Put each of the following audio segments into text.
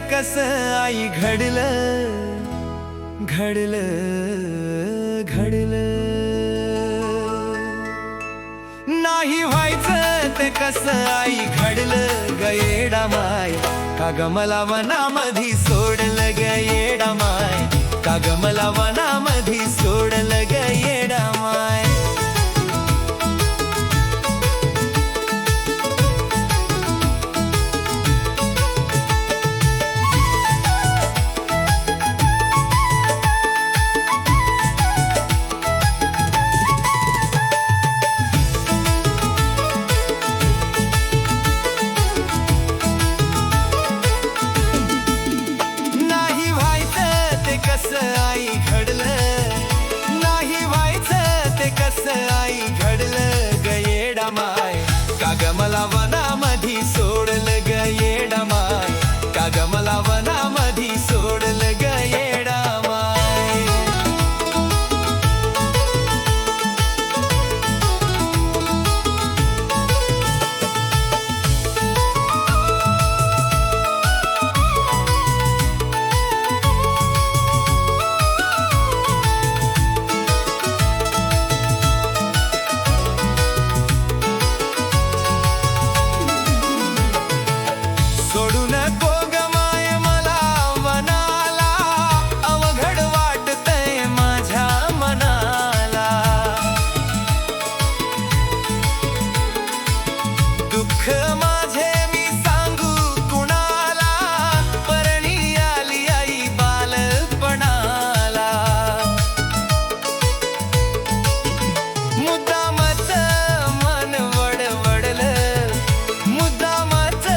कसं आई घडलं घडलं घडलं. नाही व्हायचं ते कसं आई घडलं ग येडा माय. का ग मला वनामधी सोडलं ग येडा माय. का ग मला वनामधी सोडलं ग येडा माय. कसं आई घडलं. नाही व्हायचं ते कसं आई घडलं ग येडा माय. का ग मला वनामधी सोडलं ग येडा माय. का ग मला वनामधी सोडलं ग येडा माय. दुःख माझे मी सांगू कुणाला. परणी आली आई बालपणाला. मुद्दामच मन वडवडलं. मुद्दामच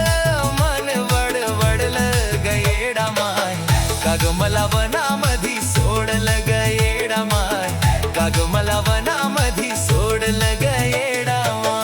मन वडवडलं ग येडा माय. का ग मला वनामधी सोडलं ग येडा माय. का ग मला वनामधी सोडलं ग येडा माय.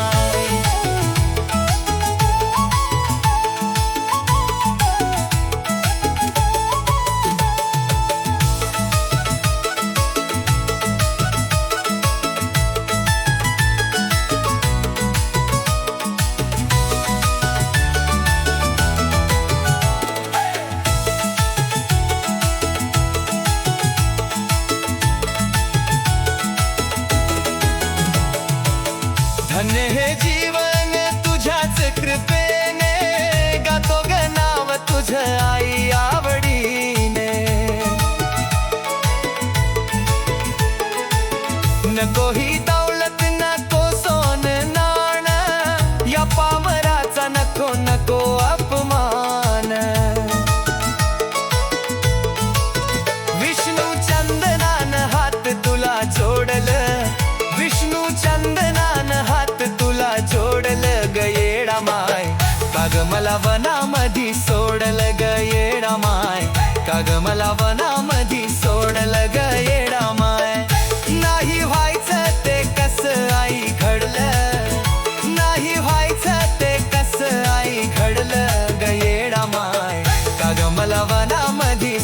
धन्य हे जीवन तुझ्याच कृपेने. गातो ग नाव तुझं आई आवडीने. नको ही दौलत नको सोन नाण. या पामराचा नको नको अपमान. विष्णू चंदनान हात तुला जोडलं. विष्णू चंदनान हात तुला जोडलं ग येडा माय. का ग मला वनामधी सोडलं ग येडा माय. का ग मला वनामधी सोडलं ग येडा माय. नाही व्हायचं ते कसं आई घडलं. नाही व्हायचं ते कसं आई घडलं ग येडा माय. का ग मला वनामधी